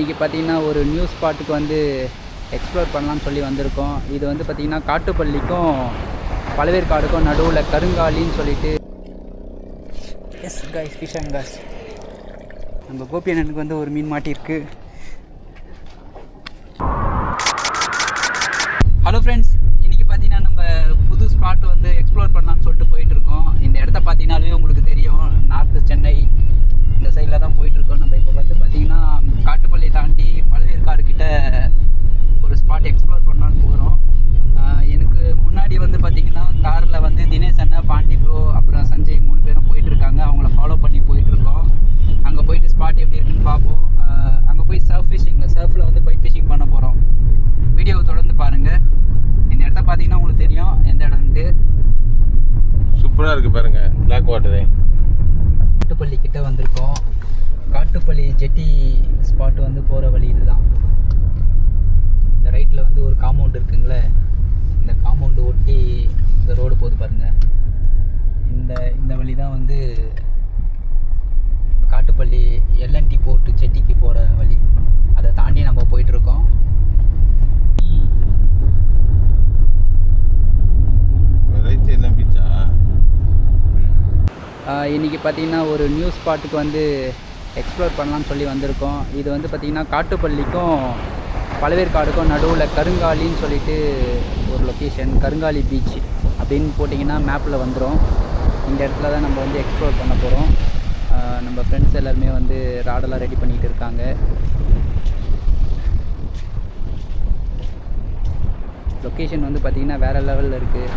இன்றைக்கி பார்த்திங்கன்னா ஒரு நியூ ஸ்பாட்டுக்கு வந்து எக்ஸ்ப்ளோர் பண்ணலான்னு சொல்லி வந்திருக்கோம். இது வந்து பார்த்திங்கன்னா காட்டுப்பள்ளிக்கும் பழவேற்காடுக்கும் நடுவில் கருங்காலின்னு சொல்லிட்டு எஸ் கைஸ் ஃபிஷ் அண்ட் காஸ் நம்ம கோபி அண்ணனுக்கு வந்து ஒரு மீன் மாட்டியிருக்கு. ஹலோ ஃப்ரெண்ட்ஸ், இன்றைக்கி பார்த்தீங்கன்னா நம்ம புது ஸ்பாட் வந்து எக்ஸ்ப்ளோர் பண்ணலான்னு சொல்லிட்டு போயிட்டுருக்கோம். இந்த இடத்த பார்த்தீங்கன்னாலே உங்களுக்கு தெரியும், நார்த்து சென்னை இந்த சைடில் தான் போயிட்டுருக்கோம். நம்ம இப்போ வந்து பார்த்திங்கன்னா காட்டுப்பள்ளி தாண்டி பழவேற்காடு கிட்ட ஒரு ஸ்பாட் எக்ஸ்ப்ளோர் பண்ணலான்னு போகிறோம். எனக்கு முன்னாடி வந்து பார்த்திங்கன்னா காரில் வந்து தினேஷ் அண்ணா, பாண்டி ப்ரோ, அப்புறம் சஞ்சய் 3 பேரும் போயிட்டுருக்காங்க. அவங்கள ஃபாலோ பண்ணி போயிட்டுருக்கோம். அங்கே போயிட்டு ஸ்பாட் எப்படி இருக்குன்னு பார்ப்போம். அங்கே போய் சர்ஃபில் வந்து பைட் ஃபிஷிங் பண்ண போகிறோம். வீடியோவை தொடர்ந்து பாருங்கள். இந்த இடத்த பார்த்தீங்கன்னா உங்களுக்கு தெரியும் எந்த இடம்ட்டு. சூப்பராக இருக்குது பாருங்கள், பிளாக் வாட்டரு. காட்டுப்பள்ளி கிட்ட வந்திருக்கோம். காட்டுப்பள்ளி ஜெட்டி ஸ்பாட் வந்து போகிற வழி இதுதான். இந்த ரைட்டில் வந்து ஒரு காம்பவுண்ட் இருக்குங்களே, இந்த காம்பவுண்டு ஒட்டி இந்த ரோடு போகுது பாருங்கள். இந்த வழி தான் வந்து காட்டுப்பள்ளி எல்என்டி போர்ட்டு ஜெட்டிக்கு போகிற வழி. அதை தாண்டி நம்ம போயிட்டுருக்கோம். இன்றைக்கி பார்த்திங்கன்னா ஒரு நியூ ஸ்பாட்டுக்கு வந்து எக்ஸ்ப்ளோர் பண்ணலான்னு சொல்லி வந்திருக்கோம். இது வந்து பார்த்திங்கன்னா காட்டுப்பள்ளிக்கும் பழவேற்காடுக்கும் நடுவில் கருங்காலின்னு சொல்லிட்டு ஒரு லொக்கேஷன். கருங்காலி பீச் அப்படின்னு போட்டிங்கன்னா மேப்பில் வந்துடும். இந்த இடத்துல தான் நம்ம வந்து எக்ஸ்ப்ளோர் பண்ண போகிறோம். நம்ம ஃப்ரெண்ட்ஸ் எல்லாருமே வந்து ராடெல்லாம் ரெடி பண்ணிகிட்டு இருக்காங்க. லொக்கேஷன் வந்து பார்த்திங்கன்னா வேறு லெவலில் இருக்குது.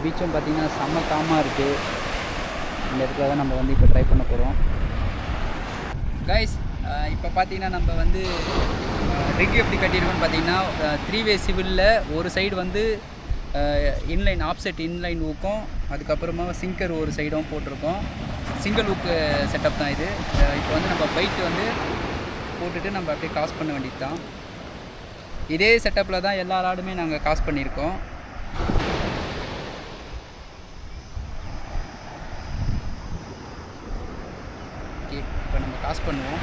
பீச்சும் பார்த்திங்கன்னா செம்ம காமாக இருக்குது. இந்த இடத்துல தான் நம்ம வந்து இப்போ ட்ரை பண்ண போகிறோம். கைஸ், இப்போ பார்த்தீங்கன்னா நம்ம வந்து ரிக் எப்படி கட்டியிருக்கோம்னு பார்த்தீங்கன்னா 3-வே சிவிலில் ஒரு சைடு வந்து இன்லைன் ஆப்செட் இன்லைன் ஊக்கும், அதுக்கப்புறமா சிங்கர் ஒரு சைடும் போட்டிருக்கோம். சிங்கிள் ஊக்கு செட்டப் தான் இது. இப்போ வந்து நம்ம பைட் வந்து போட்டுட்டு நம்ம அப்படியே காஸ் பண்ண வேண்டியது தான். இதே செட்டப்பில் தான் எல்லா ராடுமே நாங்கள் காஸ் பண்ணியிருக்கோம். இப்போ நம்ம காஸ் பண்ணுவோம்.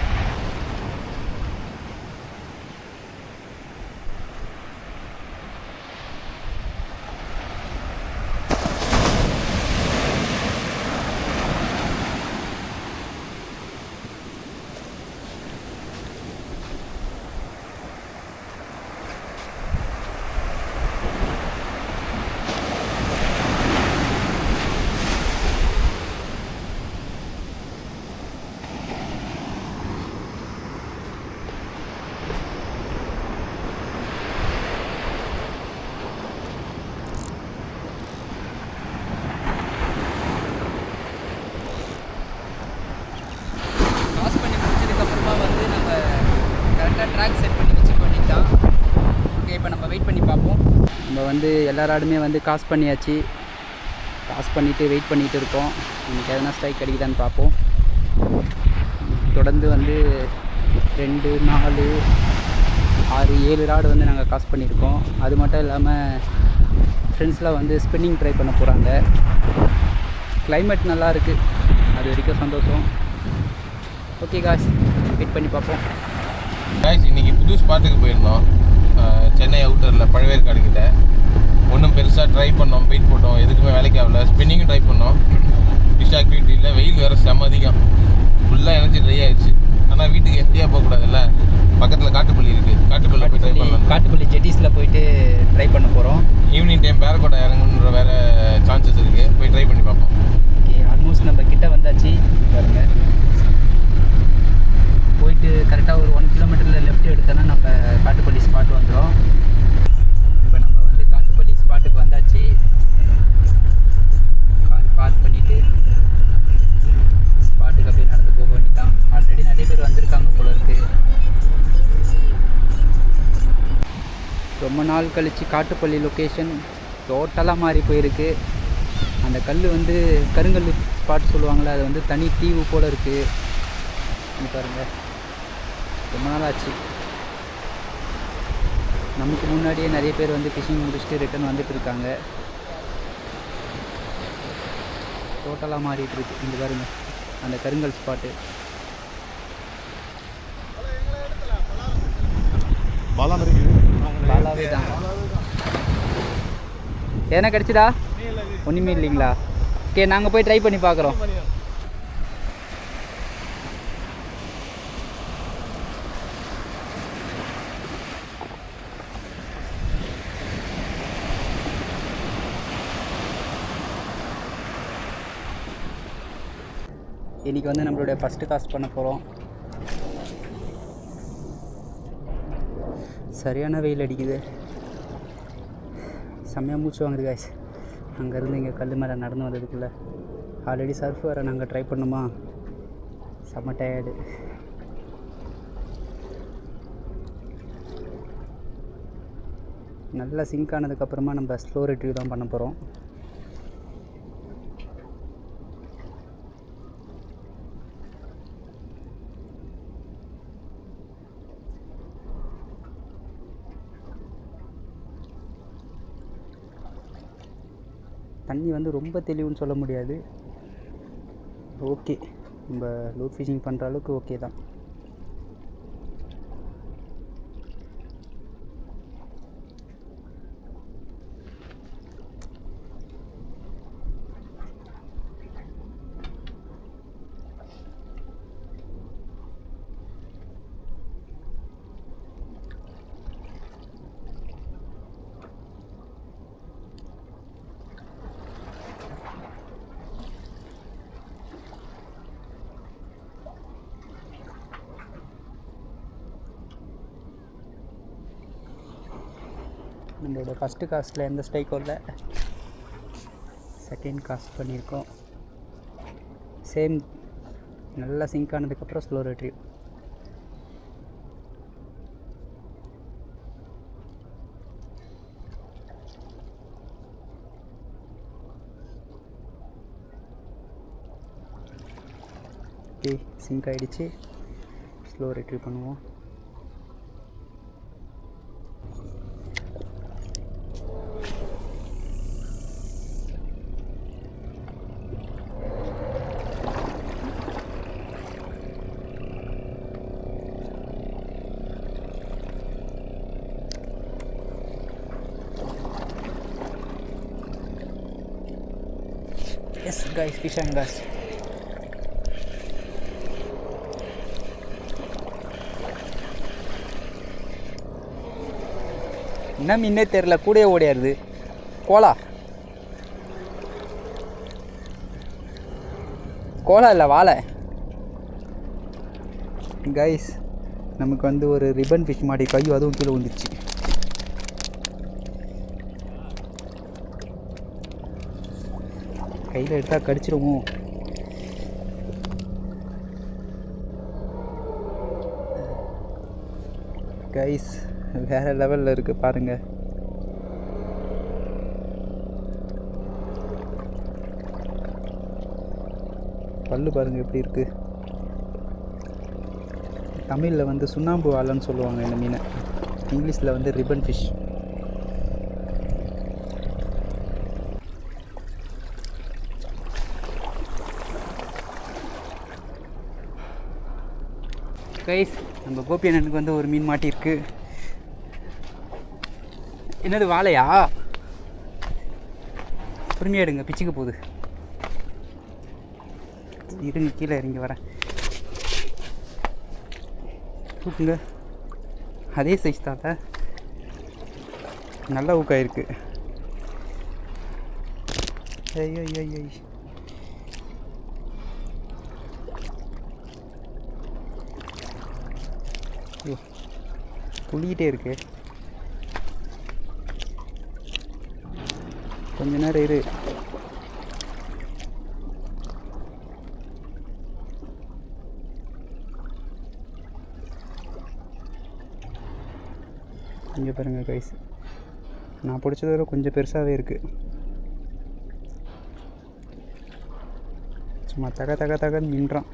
ட்ராக் செட் பண்ணி வச்சுக்க வேண்டியதுதான். ஓகே, இப்போ நம்ம வெயிட் பண்ணி பார்ப்போம். நம்ம வந்து எல்லா ராடுமே வந்து காஸ் பண்ணியாச்சு. காஸ் பண்ணிவிட்டு வெயிட் பண்ணிகிட்டு இருக்கோம். இன்றைக்கி எதனா ஸ்ட்ரைக் கிடைக்குதான்னு பார்ப்போம். தொடர்ந்து வந்து 2, 4, 6, 7 ராடு வந்து நாங்கள் காஸ் பண்ணியிருக்கோம். அது மட்டும் இல்லாமல் ஃப்ரெண்ட்ஸில் வந்து ஸ்பின்னிங் ட்ரை பண்ண போகிறாங்க. கிளைமேட் நல்லா இருக்குது, அது வரைக்கும் சந்தோஷம். ஓகே காய்ஸ், வெயிட் பண்ணி பார்ப்போம். காய்ஸ், இன்றைக்கி புது ஸ்பாட்டுக்கு போயிருந்தோம். சென்னை அவுட்டரில் பழவேற்காடு கிட்ட. ஒன்றும் பெருசாக ட்ரை பண்ணோம், வெயிட் போட்டோம், எதுக்குமே வேலைக்கு ஆகல. ஸ்பின்னிங்கும் ட்ரை பண்ணோம். ஃபிஷ் ஆக்டிவிட்டியில் வெயில் வேறு செம்ம அதிகம், ஃபுல்லாக எனர்ஜி ட்ரை ஆகிடுச்சு. ஆனால் வீட்டுக்கு எம்டியாக போகக்கூடாதுல்ல, பக்கத்தில் காட்டுப்பள்ளி இருக்குது. காட்டுப்பள்ளி போய் ட்ரை பண்ணலாம். காட்டுப்பள்ளி ஜெட்டிஸில் போயிட்டு ட்ரை பண்ண போகிறோம். ஈவினிங் டைம் பேரக்கோட்டை இறங்குன்ற வேறு சான்சஸ் இருக்குது. போய் ட்ரை பண்ணி பார்ப்போம். ஓகே, ஆல்மோஸ்ட் நம்ம கிட்ட வந்தாச்சு பாருங்க. போயிட்டு கரெக்டாக ஒரு 1 கிலோமீட்டரில் லெஃப்ட் எடுத்தோன்னா நம்ம காட்டுப்பள்ளி ஸ்பாட் வந்துடும். இப்போ நம்ம வந்து காட்டுப்பள்ளி ஸ்பாட்டுக்கு வந்தாச்சு. கார் பார்க் பண்ணிவிட்டு ஸ்பாட்டுக்கு அப்படியே நடந்து போக வேண்டியதான். ஆல்ரெடி நிறைய பேர் வந்திருக்காங்க போல இருக்குது. ரொம்ப நாள் கழித்து காட்டுப்பள்ளி லொக்கேஷன் டோட்டலாக மாறி போயிருக்கு. அந்த கல் வந்து கருங்கல் ஸ்பாட் சொல்லுவாங்களே, அது வந்து தனி தீவு போல் இருக்குது. பாருங்கள், ரொம்ப நாள் ஆச்சு. நமக்கு முன்னாடியே நிறைய பேர் வந்து ஃபிஷிங் முடிச்சுட்டு ரிட்டர்ன் வந்துட்டு இருக்காங்க. டோட்டலாக மாறிட்டு இருக்கு. இங்கே பாருங்க அந்த கருங்கல் ஸ்பாட்டு. பாலாவே தான். எதனா கிடச்சிதா? ஒன்றுமே இல்லைங்களா? ஓகே, நாங்கள் போய் ட்ரை பண்ணி பார்க்குறோம். இன்றைக்கி வந்து நம்மளுடைய ஃபஸ்ட்டு காஸ்ட் பண்ண போகிறோம். சரியான வெயில் அடிக்குது, செம்மையாக மூச்சு வாங்குது காய்ஸ். அங்கேருந்து இங்கே கல் மேலே நடந்து வந்ததுக்குள்ளே ஆல்ரெடி சர்ஃப் வேறு நாங்கள் ட்ரை பண்ணுமா, செம்ம டயர்டு. நல்லா சிங்க் ஆனதுக்கப்புறமா நம்ம ஸ்லோ ரிட்ரீவ் தான் பண்ண போகிறோம். தண்ணி வந்து ரொம்ப தெளிவுன்னு சொல்ல முடியாது, ஓகே. நம்ம லூட் ஃபிஷிங் பண்ணுற அளவுக்கு ஓகே தான். நம்மளோட ஃபஸ்ட்டு காஸ்ட்டில் எந்த ஸ்ட்ரைக்கும் இல்லை, செகண்ட் காஸ்ட் பண்ணியிருக்கோம். சேம் நல்லா சிங்க் ஆனதுக்கப்புறம் ஸ்லோ ரிட்ரீவ். ஓகே, சிங்க் ஆகிடுச்சு, ஸ்லோ ரிட்ரீவ் பண்ணுவோம். Yes guys, fish and gas. என்ன மீனே தெரில, கூடயே ஓடியாருது. கோலா கோலா இல்லை, வாழை. கைஸ், நமக்கு வந்து ஒரு ரிப்பன் ஃபிஷ் மாடி கையும் அதுவும் கீழே வந்துடுச்சு. கையில் எடுத்தால் கடிச்சிருவோம். கைஸ், வேறு லெவலில் இருக்குது பாருங்கள். பல்லு பாருங்கள் எப்படி இருக்குது. தமிழில் வந்து சுண்ணாம்பு வாழைன்னு சொல்லுவாங்க இந்த மீனை, இங்கிலீஷில் வந்து ரிப்பன் ஃபிஷ். கைஸ், நம்ம கோபி அண்ணனுக்கு வந்து ஒரு மீன் மாட்டியிருக்கு. என்னது, வாழையா? பொறுமையாக எடுங்க, பிச்சுக்கு போகுது. இருங்க, கீழே இறங்கி வரேன். தூக்குங்க, அதே சைஸ் தான், நல்லா ஊக்காயிருக்கு. ஐயோ ஐயோ ஐயோ, ஐயோ துள்ளிக்கிட்டே இருக்கு. கொஞ்ச நேரம் இரு. இங்கே பாருங்கள் கைஸ், நான் பிடிச்சத விட கொஞ்சம் பெருசாகவே இருக்குது. சும்மா தக தக தகன்னு நின்றான்.